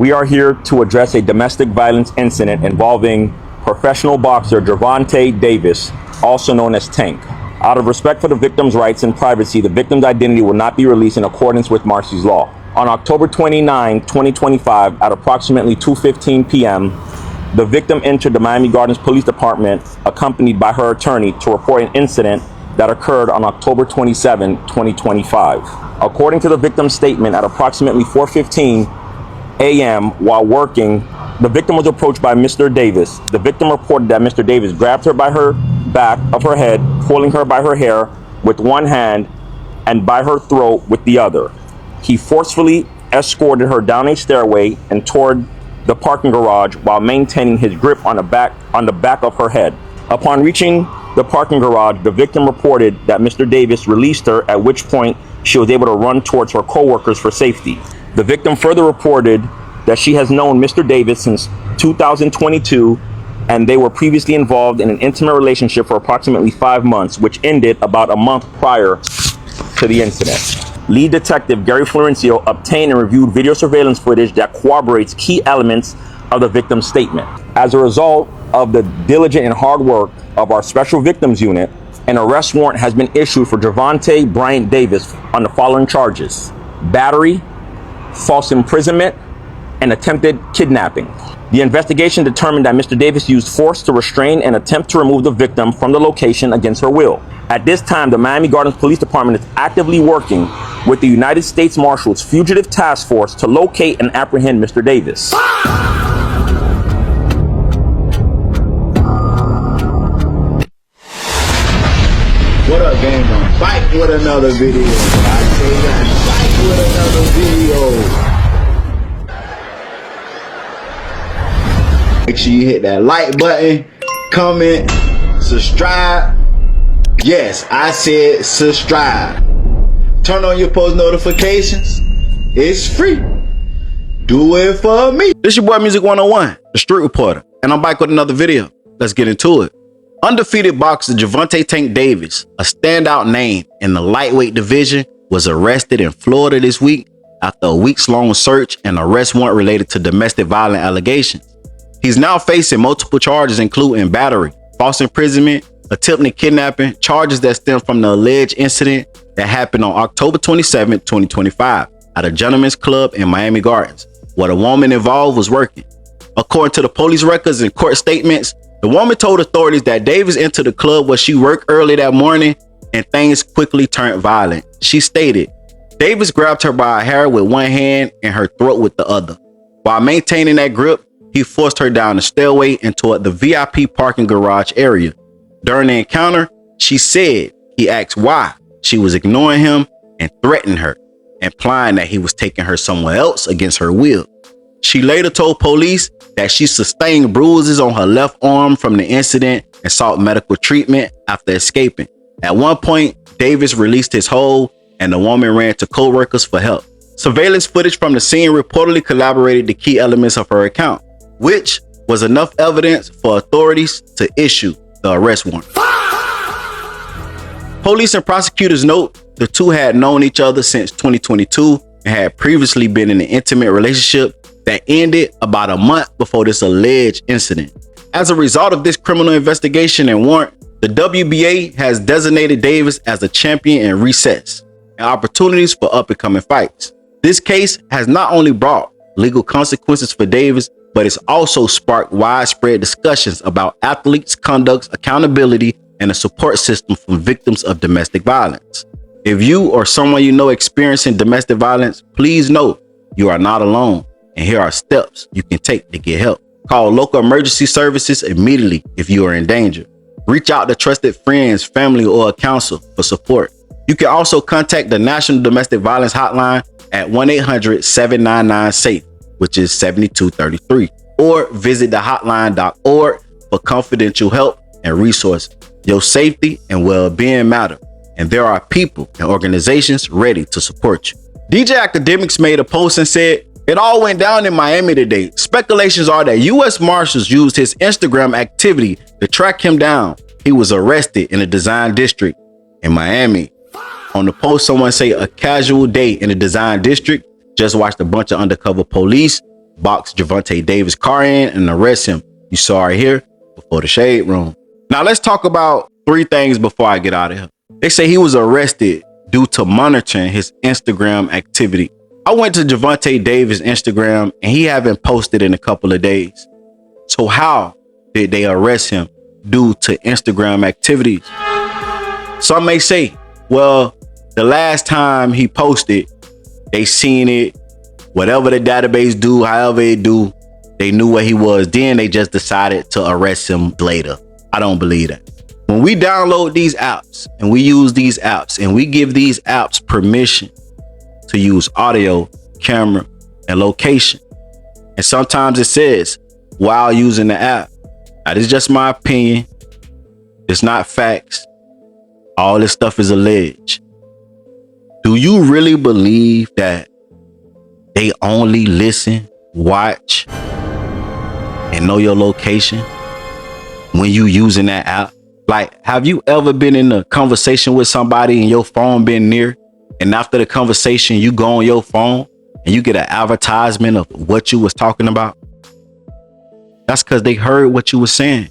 We are here to address a domestic violence incident involving professional boxer Gervonta Davis, also known as Tank. Out of respect for the victim's rights and privacy, the victim's identity will not be released in accordance with Marcy's law. On October 29, 2025, at approximately 2:15 p.m., the victim entered the Miami Gardens Police Department accompanied by her attorney to report an incident that occurred on October 27, 2025. According to the victim's statement, at approximately 4:15 a.m. while working, the victim was approached by Mr. Davis. The victim reported that Mr. Davis grabbed her by her back of her head, pulling her by her hair with one hand and by her throat with the other. He forcefully escorted her down a stairway and toward the parking garage while maintaining his grip on the back of her head. Upon reaching the parking garage, the victim reported that Mr. Davis released her, at which point she was able to run towards her co-workers for safety. The victim further reported that she has known Mr. Davis since 2022, and they were previously involved in an intimate relationship for approximately 5 months, which ended about a month prior to the incident. Lead Detective Gary Florencio obtained and reviewed video surveillance footage that corroborates key elements of the victim's statement. As a result of the diligent and hard work of our Special Victims Unit, an arrest warrant has been issued for Gervonta Bryant Davis on the following charges: battery, false imprisonment, and attempted kidnapping. The investigation determined that Mr. Davis used force to restrain and attempt to remove the victim from the location against her will. At this time, the Miami Gardens Police Department is actively working with the United States Marshals Fugitive Task Force to locate and apprehend Mr. Davis. What up, gang? I'm back with another video. I say I'm back with another video. Make sure you hit that like button, comment, subscribe. Yes, I said subscribe. Turn on your post notifications. It's free. Do it for me. This your boy Music 101, the Street Reporter, and I'm back with another video. Let's get into it. Undefeated boxer Gervonta Tank Davis, a standout name in the lightweight division, was arrested in Florida this week after a weeks-long search and arrest warrant related to domestic violence allegations. He's now facing multiple charges including battery, false imprisonment, attempted kidnapping, charges that stem from the alleged incident that happened on October 27, 2025 at a gentleman's club in Miami Gardens, where the woman involved was working. According to the police records and court statements, the woman told authorities that Davis entered the club where she worked early that morning and things quickly turned violent. She stated, Davis grabbed her by her hair with one hand and her throat with the other. While maintaining that grip, he forced her down the stairway and toward the VIP parking garage area. During the encounter, she said he asked why she was ignoring him and threatened her, implying that he was taking her somewhere else against her will. She later told police that she sustained bruises on her left arm from the incident and sought medical treatment after escaping. At one point, Davis released his hold and the woman ran to co-workers for help. Surveillance footage from the scene reportedly corroborated the key elements of her account, which was enough evidence for authorities to issue the arrest warrant. Police and prosecutors note the two had known each other since 2022 and had previously been in an intimate relationship that ended about a month before this alleged incident. As a result of this criminal investigation and warrant, the WBA has designated Davis as a champion in recess and opportunities for up-and-coming fights. This case has not only brought legal consequences for Davis, but it's also sparked widespread discussions about athletes' conduct, accountability, and a support system for victims of domestic violence. If you or someone you know experiencing domestic violence, please know you are not alone, and here are steps you can take to get help. Call local emergency services immediately if you are in danger. Reach out to trusted friends, family, or a counselor for support. You can also contact the National Domestic Violence Hotline at 1-800-799-SAFE, which is 7233, or visit thehotline.org for confidential help and resources. Your safety and well-being matter, and there are people and organizations ready to support you. DJ Academics made a post and said, it all went down in Miami today. Speculations are that U.S. Marshals used his Instagram activity to track him down. He was arrested in a design district in Miami. On the post, someone say a casual day in the design district. Just watched a bunch of undercover police box Gervonta Davis' car in and arrest him. You saw it here before the Shade Room. Now let's talk about 3 things before I get out of here. They say he was arrested due to monitoring his Instagram activity. I went to Gervonta Davis' Instagram and he haven't posted in a couple of days. So how did they arrest him due to Instagram activities? Some may say, well, the last time he posted, they seen it, whatever the database do, however it do, they knew where he was. Then they just decided to arrest him later. I don't believe that. When we download these apps and we use these apps and we give these apps permission to use audio, camera, and location, and sometimes it says while using the app. Now, this is just my opinion. It's not facts. All this stuff is alleged. Do you really believe that they only listen, watch, and know your location when you using that app? Like, have you ever been in a conversation with somebody and your phone been near, and after the conversation you go on your phone and you get an advertisement of what you was talking about? That's because they heard what you were saying.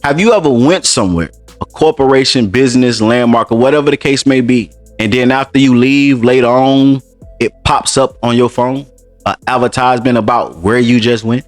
Have you ever went somewhere, a corporation, business, landmark, or whatever the case may be, and then after you leave later on, it pops up on your phone, an advertisement about where you just went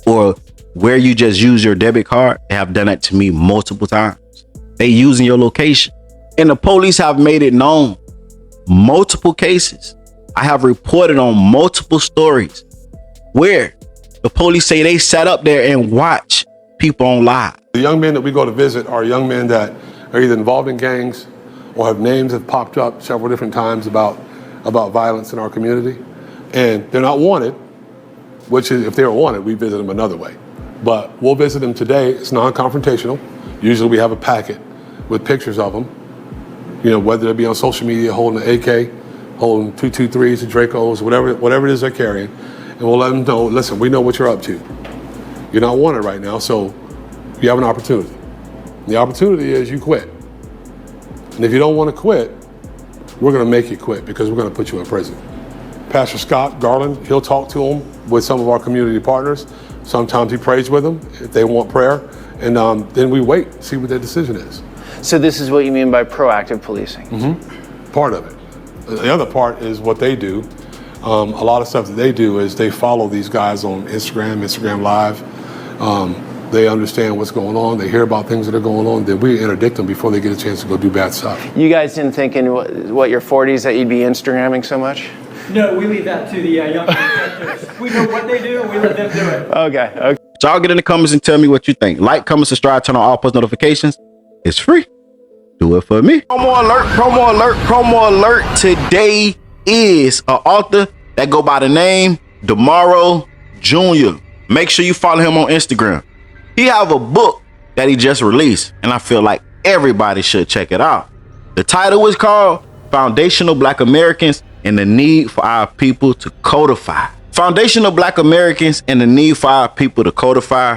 or where you just used your debit card? They have done that to me multiple times. They using your location, and the police have made it known. Multiple cases. I have reported on multiple stories where the police say they sat up there and watch people on live. The young men that we go to visit are young men that are either involved in gangs or have names that popped up several different times about violence in our community. And they're not wanted, which is, if they were wanted, we visit them another way. But we'll visit them today. It's non-confrontational. Usually we have a packet with pictures of them, you know, whether it be on social media, holding an AK, holding 223s, Dracos, whatever it is they're carrying. And we'll let them know, listen, we know what you're up to. You're not wanted right now, so you have an opportunity. The opportunity is you quit. And if you don't want to quit, we're going to make you quit because we're going to put you in prison. Pastor Scott Garland, he'll talk to them with some of our community partners. Sometimes he prays with them if they want prayer. And then we wait, see what their decision is. So this is what you mean by proactive policing? Mm-hmm. Part of it. The other part is what they do. A lot of stuff that they do is they follow these guys on Instagram Live. They understand what's going on. They hear about things that are going on. Then we interdict them before they get a chance to go do bad stuff. You guys didn't think in what your 40s that you'd be Instagramming so much? No, we leave that to the young detectives. We know what they do, and we let them do it. Okay. So y'all get in the comments and tell me what you think. Like, comment, subscribe, turn on all post notifications. It's free. Do it for me. Promo alert, promo alert, promo alert. Today is an author that go by the name Demaro Jr. Make sure you follow him on Instagram. He have a book that he just released, and I feel like everybody should check it out. The title is called Foundational Black Americans and the Need for Our People to Codify. Foundational Black Americans and the Need for Our People to Codify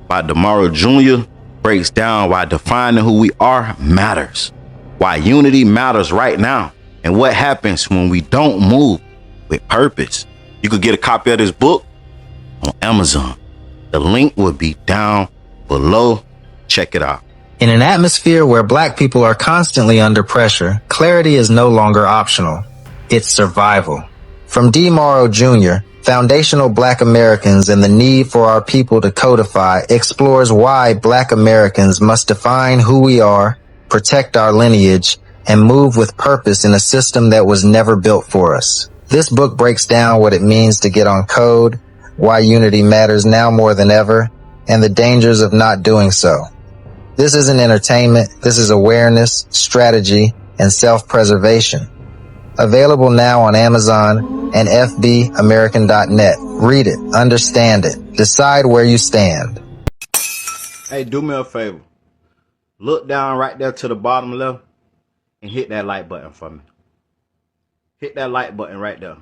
by Demaro Jr. breaks down why defining who we are matters, why unity matters right now, and what happens when we don't move with purpose. You could get a copy of this book on Amazon. The link will be down below. Check it out. In an atmosphere where Black people are constantly under pressure, clarity is no longer optional. It's survival. From Demaro Jr., Foundational Black Americans and the Need for Our People to Codify explores why Black Americans must define who we are, protect our lineage, and move with purpose in a system that was never built for us. This book breaks down what it means to get on code, why unity matters now more than ever, and the dangers of not doing so. This isn't entertainment. This is awareness, strategy, and self-preservation. Available now on Amazon and fbamerican.net. Read it, understand it, decide where you stand. Hey, do me a favor. Look down right there to the bottom left and hit that like button for me. Hit that like button right there.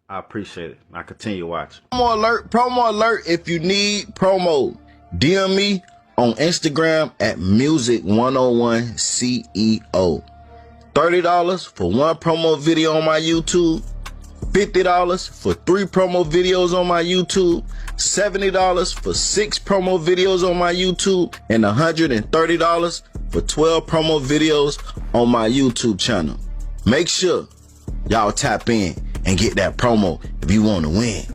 I appreciate it. Now continue watching. Promo alert. If you need promo, DM me on Instagram at music101CEO. $30 for one promo video on my YouTube, $50 for 3 promo videos on my YouTube, $70 for 6 promo videos on my YouTube, and $130 for 12 promo videos on my YouTube channel. Make sure y'all tap in and get that promo if you want to win.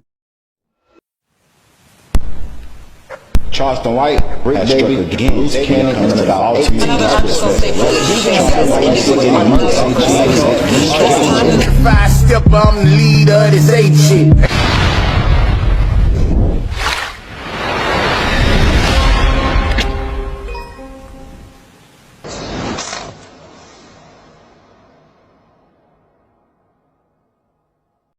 Charleston White, Rick Baby, loose cannon, and about 8 5 step, I'm the leader of this 8 shit.